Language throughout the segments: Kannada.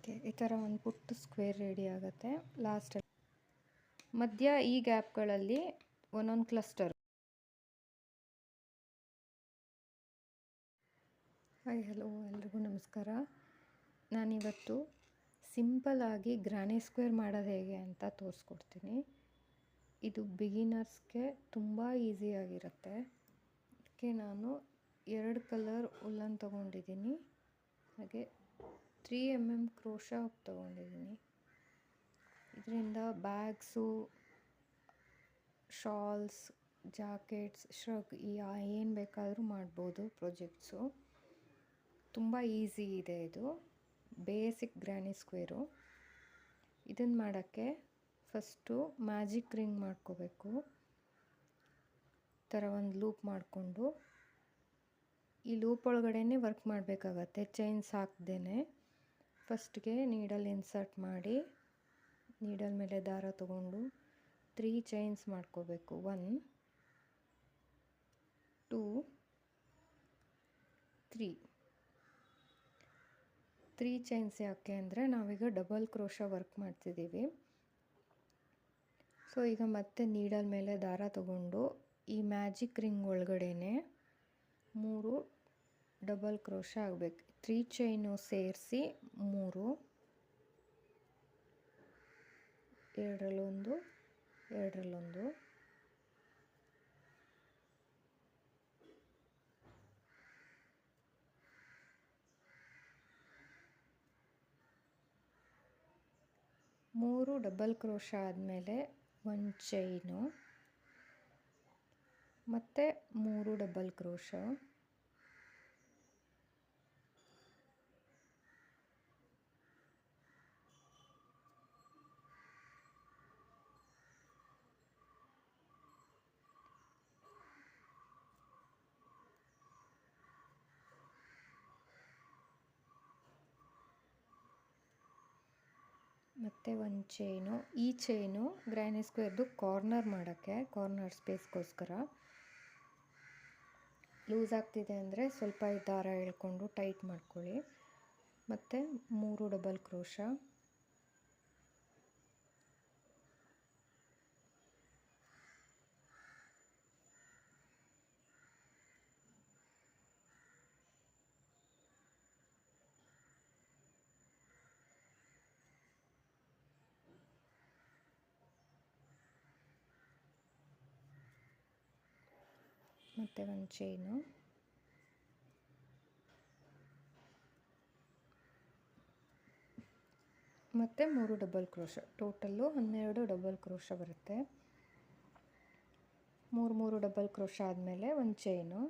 ಓಕೆ, ಈ ಥರ ಒಂದು ಪುಟ್ಟು ಸ್ಕ್ವೇರ್ ರೆಡಿ ಆಗುತ್ತೆ. ಲಾಸ್ಟಲ್ಲಿ ಮಧ್ಯ ಈ ಗ್ಯಾಪ್ಗಳಲ್ಲಿ ಒಂದೊಂದು ಕ್ಲಸ್ಟರ್. ಹಾಯ್, ಹಲೋ, ಎಲ್ರಿಗೂ ನಮಸ್ಕಾರ. ನಾನಿವತ್ತು ಸಿಂಪಲ್ಲಾಗಿ ಗ್ರಾನಿ ಸ್ಕ್ವೇರ್ ಮಾಡೋದು ಹೇಗೆ ಅಂತ ತೋರಿಸ್ಕೊಡ್ತೀನಿ. ಇದು ಬಿಗಿನರ್ಸ್ಗೆ ತುಂಬ ಈಸಿಯಾಗಿರುತ್ತೆ. ಅದಕ್ಕೆ ನಾನು 2 ಕಲರ್ ಉಲ್ಲನ್ ತೊಗೊಂಡಿದ್ದೀನಿ, ಹಾಗೆ 3 mm ಕ್ರೋಶಾ ತೊಗೊಂಡಿದ್ದೀನಿ. ಇದರಿಂದ ಬ್ಯಾಗ್ಸು, ಶಾಲ್ಸ್, ಜಾಕೆಟ್ಸ್, ಶ್ರಗ್ ಏನು ಬೇಕಾದರೂ ಮಾಡ್ಬೋದು ಪ್ರಾಜೆಕ್ಟ್ಸು. ತುಂಬ ಈಸಿ ಇದೆ ಇದು. Basic ಗ್ರಾನಿ square. ಇದನ್ನು ಮಾಡೋಕ್ಕೆ ಫಸ್ಟು ಮ್ಯಾಜಿಕ್ ರಿಂಗ್ ಮಾಡ್ಕೋಬೇಕು. ಈ ಥರ ಒಂದು ಲೂಪ್ ಮಾಡಿಕೊಂಡು ಈ ಲೂಪ್ ಒಳಗಡೆನೇ ವರ್ಕ್ ಮಾಡಬೇಕಾಗತ್ತೆ, ಚೈನ್ಸ್ ಹಾಕ್ದೇ. ಫಸ್ಟ್ಗೆ ನೀಡಲ್ ಇನ್ಸರ್ಟ್ ಮಾಡಿ ನೀಡಲ್ ಮೇಲೆ ದಾರ ತಗೊಂಡು 3 ಚೈನ್ಸ್ ಮಾಡ್ಕೋಬೇಕು. 1 2 3 ಚೈನ್ಸ್. ಯಾಕೆ ಅಂದರೆ ನಾವೀಗ ಡಬಲ್ ಕ್ರೋಶಾ ವರ್ಕ್ ಮಾಡ್ತಿದ್ದೀವಿ. ಸೊ ಈಗ ಮತ್ತೆ ನೀಡಲ್ ಮೇಲೆ ದಾರ ತಗೊಂಡು ಈ ಮ್ಯಾಜಿಕ್ ರಿಂಗ್ ಒಳಗಡೆನೆ 3 ಡಬಲ್ ಕ್ರೋಶಾ ಆಗಬೇಕು. 3 ಚೈನು ಸೇರಿಸಿ 3, ಎರಡರಲ್ಲೊಂದು, ಎರಡರಲ್ಲೊಂದು, ಮೂರು ಡಬಲ್ ಕ್ರೋಶಾ ಆದಮೇಲೆ 1 ಚೈನು, ಮತ್ತು 3 ಡಬಲ್ ಕ್ರೋಶಾ, ಮತ್ತು 1 ಚೈನು. ಈ ಚೈನು ಗ್ರಾನಿ ಸ್ಕ್ವೇರ್ದು ಕಾರ್ನರ್ ಮಾಡೋಕ್ಕೆ, ಕಾರ್ನರ್ ಸ್ಪೇಸ್ಗೋಸ್ಕರ. ಲೂಸ್ ಆಗ್ತಿದೆ ಅಂದರೆ ಸ್ವಲ್ಪ ಈ ದಾರ ಎಳ್ಕೊಂಡು ಟೈಟ್ ಮಾಡ್ಕೊಳ್ಳಿ. ಮತ್ತು 3 ಡಬಲ್ ಕ್ರೋಶಾ, ಮತ್ತು 1 ಚೈನು, ಮತ್ತು 3 double crochet. Total 12 double crochet ಬರುತ್ತೆ. 3 ಡಬಲ್ ಕ್ರೋಶಾ ಆದಮೇಲೆ 1 ಚೈನು,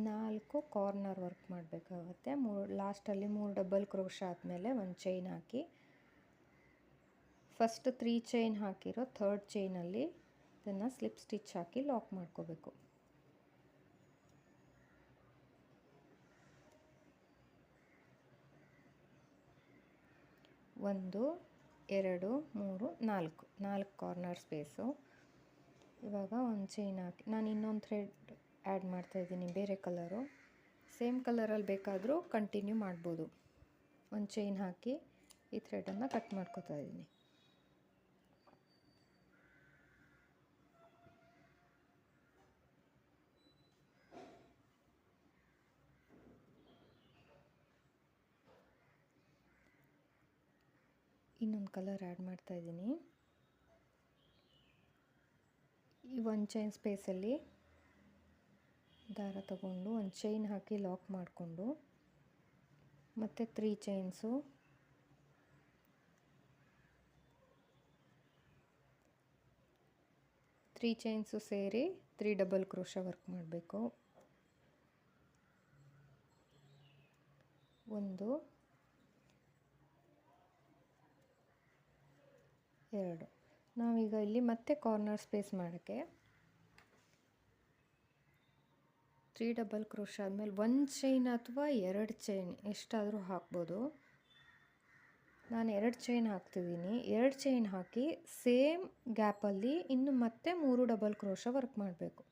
ನಾಲ್ಕು ಕಾರ್ನರ್ ವರ್ಕ್ ಮಾಡಬೇಕಾಗುತ್ತೆ. ಲಾಸ್ಟಲ್ಲಿ 3 ಡಬಲ್ ಕ್ರೋಶಾ ಆದಮೇಲೆ 1 ಚೈನ್ ಹಾಕಿ, ಫಸ್ಟ್ 3 ಚೈನ್ ಹಾಕಿರೋ 3rd ಚೈನಲ್ಲಿ ಇದನ್ನು ಸ್ಲಿಪ್ ಸ್ಟಿಚ್ ಹಾಕಿ ಲಾಕ್ ಮಾಡ್ಕೋಬೇಕು. ಒಂದು, 2, 3, 4 ಕಾರ್ನರ್ ಸ್ಪೇಸು. ಇವಾಗ 1 ಚೈನ್ ಹಾಕಿ ನಾನು ಇನ್ನೊಂದು ಥ್ರೆಡ್ ಆ್ಯಡ್ ಮಾಡ್ತಾಯಿದ್ದೀನಿ, ಬೇರೆ ಕಲರು. ಸೇಮ್ ಕಲರಲ್ಲಿ ಬೇಕಾದರೂ ಕಂಟಿನ್ಯೂ ಮಾಡ್ಬೋದು. 1 ಚೈನ್ ಹಾಕಿ ಈ ಥ್ರೆಡನ್ನು ಕಟ್ ಮಾಡ್ಕೊತಾ ಇದ್ದೀನಿ. ಇನ್ನೊಂದು ಕಲರ್ ಆ್ಯಡ್ ಮಾಡ್ತಾಯಿದ್ದೀನಿ. ಈ 1 ಚೈನ್ ಸ್ಪೇಸಲ್ಲಿ ದಾರ ತಗೊಂಡು 1 ಚೈನ್ ಹಾಕಿ ಲಾಕ್ ಮಾಡಿಕೊಂಡು, ಮತ್ತು 3 ಚೈನ್ಸು, ಸೇರಿ 3 ಡಬಲ್ ಕ್ರೋಶಾ ವರ್ಕ್ ಮಾಡಬೇಕು. 1, 2. ನಾವೀಗ ಇಲ್ಲಿ ಮತ್ತೆ ಕಾರ್ನರ್ ಸ್ಪೇಸ್ ಮಾಡೋಕ್ಕೆ 3 ಡಬಲ್ ಕ್ರೋಶಾ ಆದಮೇಲೆ 1 ಚೈನ್ ಅಥವಾ 2 ಚೈನ್ ಎಷ್ಟಾದರೂ ಹಾಕ್ಬೋದು. ನಾನು 2 ಚೈನ್ ಹಾಕ್ತಿದ್ದೀನಿ. 2 ಚೈನ್ ಹಾಕಿ ಸೇಮ್ ಗ್ಯಾಪಲ್ಲಿ ಇನ್ನು ಮತ್ತೆ 3 ಡಬಲ್ ಕ್ರೋಶ ವರ್ಕ್ ಮಾಡಬೇಕು.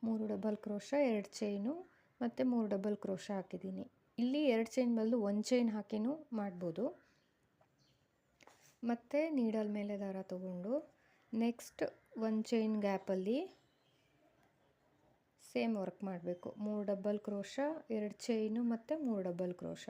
ಮೂರು ಡಬಲ್ ಕ್ರೋಶ, 2 ಚೈನು ಮತ್ತು 3 ಡಬಲ್ ಕ್ರೋಶ ಹಾಕಿದ್ದೀನಿ. ಇಲ್ಲಿ 2 ಚೈನ್ ಬದಲು 1 ಚೈನ್ ಹಾಕಿನೂ ಮಾಡ್ಬೋದು. ಮತ್ತು ನೀಡಲ್ ಮೇಲೆ ದಾರ ತಗೊಂಡು ನೆಕ್ಸ್ಟ್ 1 ಚೈನ್ ಗ್ಯಾಪಲ್ಲಿ ಸೇಮ್ ವರ್ಕ್ ಮಾಡಬೇಕು. 3 ಡಬಲ್ ಕ್ರೋಶ, 2 ಚೈನು ಮತ್ತು 3 ಡಬಲ್ ಕ್ರೋಶ.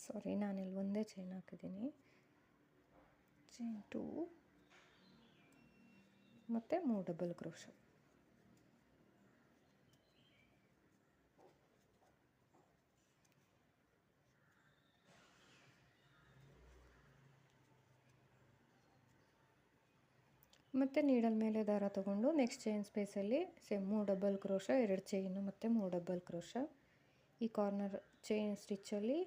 ಸಾರಿ, ನಾನಿಲ್ಲಿ ಒಂದೇ ಚೈನ್ ಹಾಕಿದ್ದೀನಿ. ಚೈನ್ 2 ಮತ್ತು 3 ಡಬಲ್ ಕ್ರೋಶ. ಮತ್ತು ನೀಡಲ್ ಮೇಲೆ ದಾರ ತಗೊಂಡು ನೆಕ್ಸ್ಟ್ ಚೈನ್ ಸ್ಪೇಸಲ್ಲಿ ಸೇಮ್ 3 ಡಬಲ್ ಕ್ರೋಶ, 2 ಚೈನು ಮತ್ತು 3 ಡಬಲ್ ಕ್ರೋಶ. ಈ ಕಾರ್ನರ್ ಚೈನ್ ಸ್ಟಿಚ್ಚಲ್ಲಿ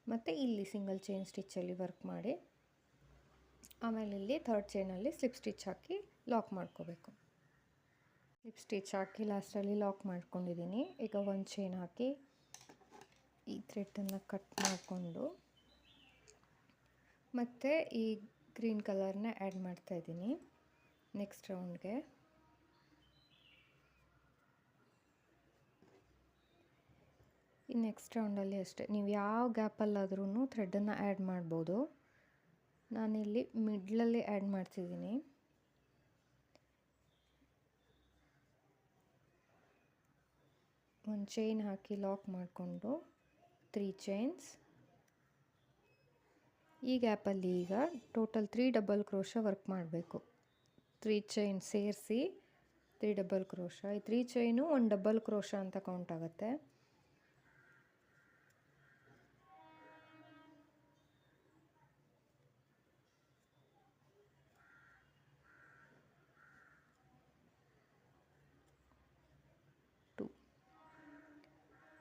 ಮತ್ತು ಇಲ್ಲಿ ಸಿಂಗಲ್ ಚೈನ್ ಸ್ಟಿಚ್ಚಲ್ಲಿ ವರ್ಕ್ ಮಾಡಿ, ಆಮೇಲೆ ಇಲ್ಲಿ 3rd ಚೈನಲ್ಲಿ ಸ್ಲಿಪ್ ಸ್ಟಿಚ್ ಹಾಕಿ ಲಾಕ್ ಮಾಡ್ಕೋಬೇಕು. ಸ್ಲಿಪ್ ಸ್ಟಿಚ್ ಹಾಕಿ ಲಾಸ್ಟಲ್ಲಿ ಲಾಕ್ ಮಾಡ್ಕೊಂಡಿದ್ದೀನಿ. ಈಗ 1 ಚೈನ್ ಹಾಕಿ ಈ ಥ್ರೆಡನ್ನು ಕಟ್ ಮಾಡಿಕೊಂಡು ಮತ್ತು ಈ ಗ್ರೀನ್ ಕಲರ್ನ ಆ್ಯಡ್ ಮಾಡ್ತಾಯಿದ್ದೀನಿ ನೆಕ್ಸ್ಟ್ ರೌಂಡ್ಗೆ. ಈ ನೆಕ್ಸ್ಟ್ ರೌಂಡಲ್ಲಿ ಅಷ್ಟೇ, ನೀವು ಯಾವ ಗ್ಯಾಪಲ್ಲಾದ್ರೂ ಥ್ರೆಡನ್ನು ಆ್ಯಡ್ ಮಾಡ್ಬೋದು. ನಾನಿಲ್ಲಿ ಮಿಡ್ಲಲ್ಲಿ ಆ್ಯಡ್ ಮಾಡ್ತಿದ್ದೀನಿ. ಒಂದು ಚೈನ್ ಹಾಕಿ ಲಾಕ್ ಮಾಡಿಕೊಂಡು 3 ಚೈನ್ಸ್. ಈ ಗ್ಯಾಪಲ್ಲಿ ಈಗ ಟೋಟಲ್ 3 ಡಬಲ್ ಕ್ರೋಶ ವರ್ಕ್ ಮಾಡಬೇಕು. 3 ಚೈನ್ ಸೇರಿಸಿ 3 ಡಬಲ್ ಕ್ರೋಶ. ಈ 3 ಚೈನು 1 ಡಬಲ್ ಕ್ರೋಶ ಅಂತ ಕೌಂಟ್ ಆಗುತ್ತೆ.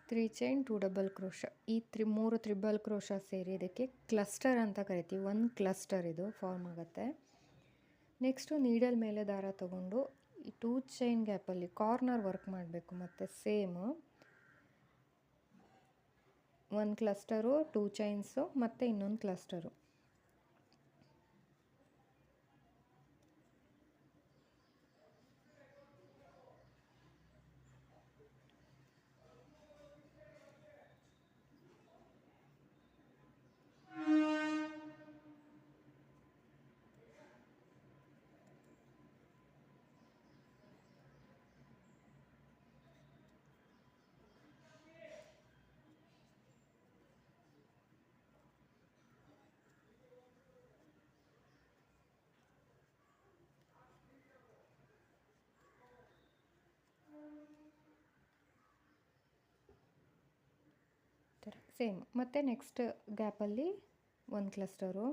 Three chain 2 double crochet. ಈ 3 ತ್ರಿಬಲ್ ಕ್ರೋಶ ಸೇರಿ ಇದಕ್ಕೆ ಕ್ಲಸ್ಟರ್ ಅಂತ ಕರಿತೀವಿ. ಒಂದು ಕ್ಲಸ್ಟರ್ ಇದು ಫಾರ್ಮ್ ಆಗುತ್ತೆ. ನೆಕ್ಸ್ಟು ನೀಡಲ್ ಮೇಲೆ ದಾರ ತಗೊಂಡು ಈ 2 ಚೈನ್ ಗ್ಯಾಪಲ್ಲಿ ಕಾರ್ನರ್ ವರ್ಕ್ ಮಾಡಬೇಕು. ಮತ್ತು ಸೇಮು 1 ಕ್ಲಸ್ಟರು, 2 ಚೈನ್ಸು ಮತ್ತು ಇನ್ನೊಂದು ಕ್ಲಸ್ಟರು. ಸೇಮ್ ಮತ್ತು ನೆಕ್ಸ್ಟ್ ಗ್ಯಾಪಲ್ಲಿ 1 ಕ್ಲಸ್ಟರು.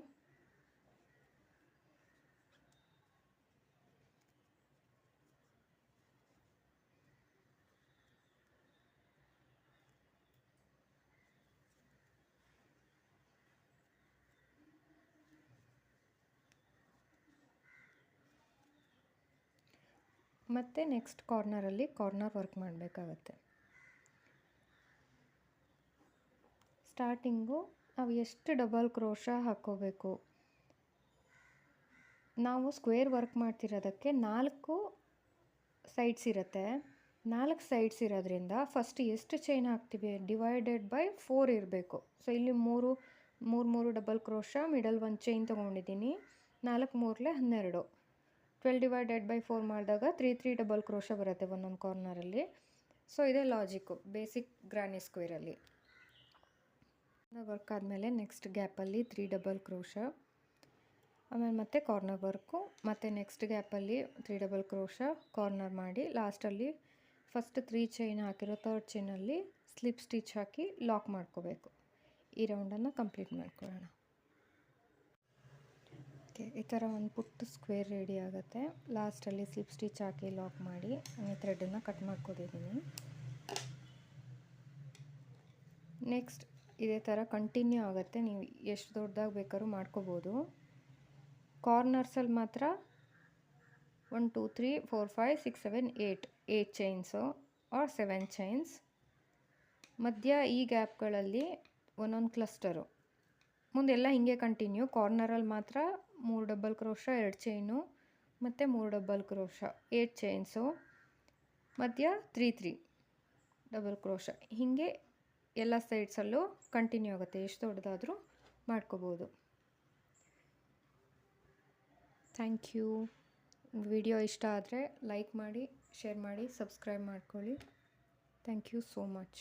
ಮತ್ತು ನೆಕ್ಸ್ಟ್ ಕಾರ್ನರಲ್ಲಿ ಕಾರ್ನರ್ ವರ್ಕ್ ಮಾಡಬೇಕಾಗತ್ತೆ. ಸ್ಟಾರ್ಟಿಂಗು ನಾವು ಎಷ್ಟು ಡಬಲ್ ಕ್ರೋಶ ಹಾಕ್ಕೋಬೇಕು. ನಾವು ಸ್ಕ್ವೇರ್ ವರ್ಕ್ ಮಾಡ್ತಿರೋದಕ್ಕೆ 4 ಸೈಡ್ಸ್ ಇರುತ್ತೆ. 4 ಸೈಡ್ಸ್ ಇರೋದ್ರಿಂದ ಫಸ್ಟ್ ಎಷ್ಟು ಚೈನ್ ಹಾಕ್ತೀವಿ ಡಿವೈಡೆಡ್ ಬೈ 4 ಇರಬೇಕು. ಸೊ ಇಲ್ಲಿ 3 ಡಬಲ್ ಕ್ರೋಶ, ಮಿಡಲ್ 1 ಚೈನ್ ತೊಗೊಂಡಿದ್ದೀನಿ. 4 3 12. 12 ಡಿವೈಡೆಡ್ ಬೈ 4 ಮಾಡಿದಾಗ 3 ಡಬಲ್ ಕ್ರೋಶ ಬರುತ್ತೆ ಒಂದೊಂದು ಕಾರ್ನರಲ್ಲಿ. ಸೊ ಇದೇ ಲಾಜಿಕ್ಕು ಬೇಸಿಕ್ ಗ್ರಾನಿ ಸ್ಕ್ವೇರಲ್ಲಿ. ವರ್ಕ್ ಆದಮೇಲೆ ನೆಕ್ಸ್ಟ್ ಗ್ಯಾಪಲ್ಲಿ 3 ಡಬಲ್ ಕ್ರೋಶ, ಆಮೇಲೆ ಮತ್ತೆ ಕಾರ್ನರ್ ವರ್ಕು, ಮತ್ತು ನೆಕ್ಸ್ಟ್ ಗ್ಯಾಪಲ್ಲಿ 3 ಡಬಲ್ ಕ್ರೋಶ ಕಾರ್ನರ್ ಮಾಡಿ ಲಾಸ್ಟಲ್ಲಿ ಫಸ್ಟ್ 3 ಚೈನ್ ಹಾಕಿರೋ ಥರ್ಡ್ ಚೈನಲ್ಲಿ ಸ್ಲಿಪ್ ಸ್ಟಿಚ್ ಹಾಕಿ ಲಾಕ್ ಮಾಡ್ಕೋಬೇಕು. ಈ ರೌಂಡನ್ನು ಕಂಪ್ಲೀಟ್ ಮಾಡ್ಕೊಳ್ಳೋಣ. ಓಕೆ, ಈ ಥರ ಒಂದು ಪುಟ್ಟ ಸ್ಕ್ವೇರ್ ರೆಡಿ ಆಗುತ್ತೆ. ಲಾಸ್ಟಲ್ಲಿ ಸ್ಲಿಪ್ ಸ್ಟಿಚ್ ಹಾಕಿ ಲಾಕ್ ಮಾಡಿ ಈ ಥ್ರೆಡನ್ನು ಕಟ್ ಮಾಡ್ಕೋತಿದ್ದೀನಿ. ನೆಕ್ಸ್ಟ್ ಇದೇ ಥರ ಕಂಟಿನ್ಯೂ ಆಗುತ್ತೆ. ನೀವು ಎಷ್ಟು ದೊಡ್ಡದಾಗಿ ಬೇಕಾದ್ರೂ ಮಾಡ್ಕೋಬೋದು. ಕಾರ್ನರ್ಸಲ್ಲಿ ಮಾತ್ರ 1 2 3 4 5 6 7 8 ಚೈನ್ಸು ಆರ್ 7 ಚೈನ್ಸ್. ಮಧ್ಯ ಈ ಗ್ಯಾಪ್ಗಳಲ್ಲಿ ಒಂದೊಂದು ಕ್ಲಸ್ಟರು. ಮುಂದೆಲ್ಲ ಹೀಗೆ ಕಂಟಿನ್ಯೂ. ಕಾರ್ನರಲ್ಲಿ ಮಾತ್ರ 3 ಡಬಲ್ ಕ್ರೋಶ 2 ಚೈನು ಮತ್ತು 3 ಡಬಲ್ ಕ್ರೋಶ 8 ಚೈನ್ಸು. ಮಧ್ಯ 3 3 ಡಬಲ್ ಕ್ರೋಶ. ಹೀಗೆ ಎಲ್ಲ ಸೈಡ್ಸಲ್ಲೂ ಕಂಟಿನ್ಯೂ ಆಗುತ್ತೆ. ಎಷ್ಟು ದೊಡ್ಡದಾದರೂ ಮಾಡ್ಕೋಬೋದು. Thank you. ವಿಡಿಯೋ ಇಷ್ಟ ಆದರೆ ಲೈಕ್ ಮಾಡಿ, ಶೇರ್ ಮಾಡಿ, ಸಬ್ಸ್ಕ್ರೈಬ್ ಮಾಡ್ಕೊಳ್ಳಿ. Thank you so much.